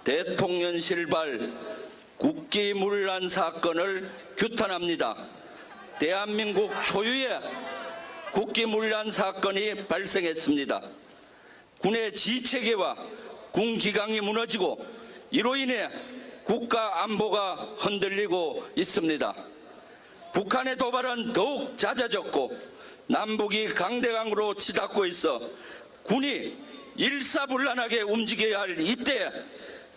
대통령실발 국기문란 사건을 규탄합니다. 대한민국 초유의 국기문란 사건이 발생했습니다. 군의 지휘체계와 군 기강이 무너지고 이로 인해 국가 안보가 흔들리고 있습니다. 북한의 도발은 더욱 잦아졌고 남북이 강대강으로 치닫고 있어 군이 일사불란하게 움직여야 할 이때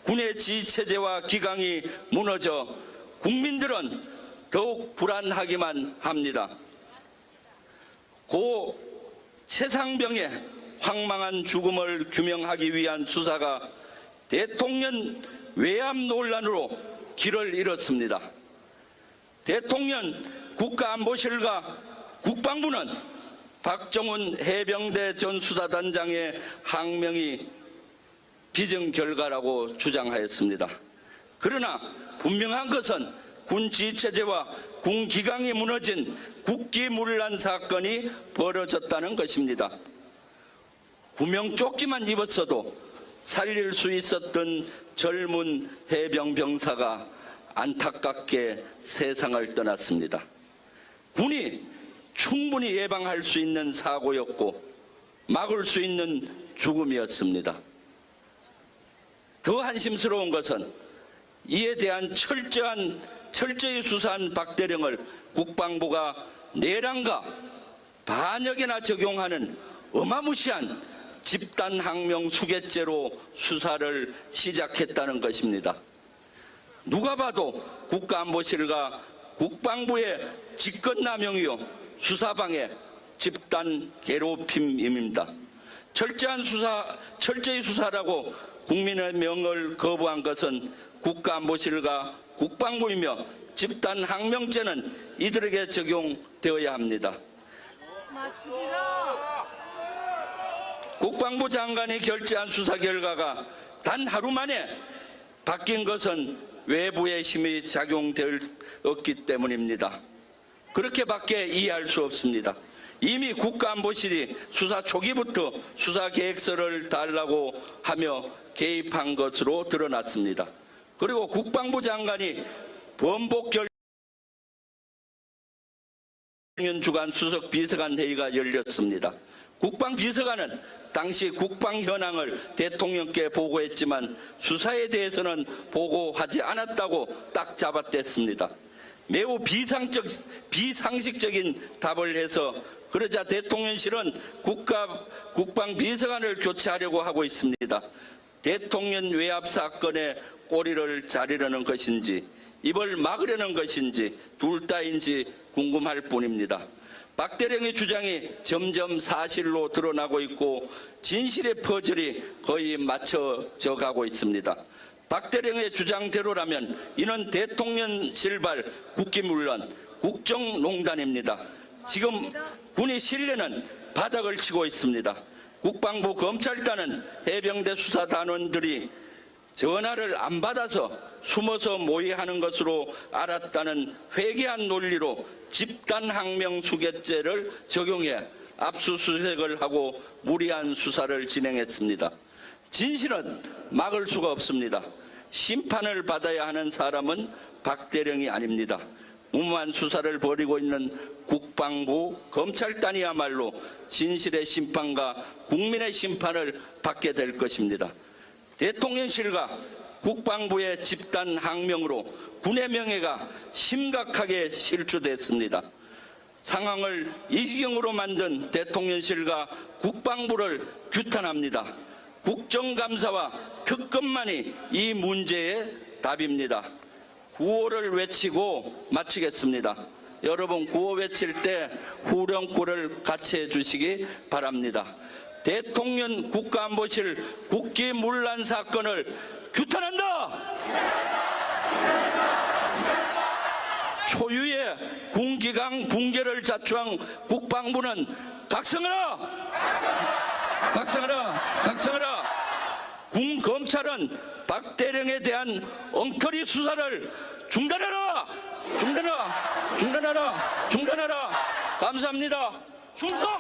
군의 지휘체제와 기강이 무너져 국민들은 더욱 불안하기만 합니다. 고 최상병의 황망한 죽음을 규명하기 위한 수사가 대통령 외압 논란으로 길을 잃었습니다. 대통령 국가안보실과 국방부는 박정훈 해병대 전 수사단장의 항명이 비정 결과라고 주장하였습니다. 그러나 분명한 것은 군 지휘체제와 군 기강이 무너진 국기문란 사건이 벌어졌다는 것입니다. 구명조끼만 입었어도 살릴 수 있었던 젊은 해병 병사가 안타깝게 세상을 떠났습니다. 군이 충분히 예방할 수 있는 사고였고 막을 수 있는 죽음이었습니다. 더 한심스러운 것은 이에 대한 철저히 수사한 박대령을 국방부가 내란과 반역에나 적용하는 어마무시한 집단항명 수괴죄로 수사를 시작했다는 것입니다. 누가 봐도 국가안보실과 국방부의 직권남용이요 수사방해 집단 괴롭힘입니다. 철저히 수사라고 국민의 명을 거부한 것은 국가안보실과 국방부이며 집단항명죄는 이들에게 적용되어야 합니다. 국방부 장관이 결재한 수사 결과가 단 하루 만에 바뀐 것은 외부의 힘이 작용되었기 때문입니다. 그렇게밖에 이해할 수 없습니다. 이미 국가안보실이 수사 초기부터 수사 계획서를 달라고 하며 개입한 것으로 드러났습니다. 그리고 국방부 장관이 번복 주간 수석 비서관 회의가 열렸습니다. 국방비서관은 당시 국방 현황을 대통령께 보고했지만 수사에 대해서는 보고하지 않았다고 딱 잡아댔습니다. 매우 비상식적인 답을 해서 그러자 대통령실은 국방비서관을 교체하려고 하고 있습니다. 대통령 외압 사건에 꼬리를 자르려는 것인지 입을 막으려는 것인지 둘 다인지 궁금할 뿐입니다. 박대령의 주장이 점점 사실로 드러나고 있고 진실의 퍼즐이 거의 맞춰져 가고 있습니다. 박대령의 주장대로라면 이는 대통령실발 국기문란, 국정농단입니다. 지금 군의 신뢰는 바닥을 치고 있습니다. 국방부 검찰단은 해병대 수사단원들이 전화를 안 받아서 숨어서 모의하는 것으로 알았다는 회개한 논리로 집단항명 수괴죄를 적용해 압수수색을 하고 무리한 수사를 진행했습니다. 진실은 막을 수가 없습니다. 심판을 받아야 하는 사람은 박대령이 아닙니다. 무모한 수사를 벌이고 있는 국방부 검찰단이야말로 진실의 심판과 국민의 심판을 받게 될 것입니다. 대통령실과 국방부의 집단 항명으로 군의 명예가 심각하게 실추됐습니다. 상황을 이 지경으로 만든 대통령실과 국방부를 규탄합니다. 국정감사와 특검만이 이 문제의 답입니다. 구호를 외치고 마치겠습니다. 여러분 구호 외칠 때 후렴구를 같이 해주시기 바랍니다. 대통령 국가안보실 국기문란 사건을 규탄한다. 초유의 군기강 붕괴를 자초한 국방부는 각성하라! 각성하라! 각성하라! 군 검찰은 박대령에 대한 엉터리 수사를 중단하라! 중단하라! 중단하라! 중단하라! 감사합니다. 충성!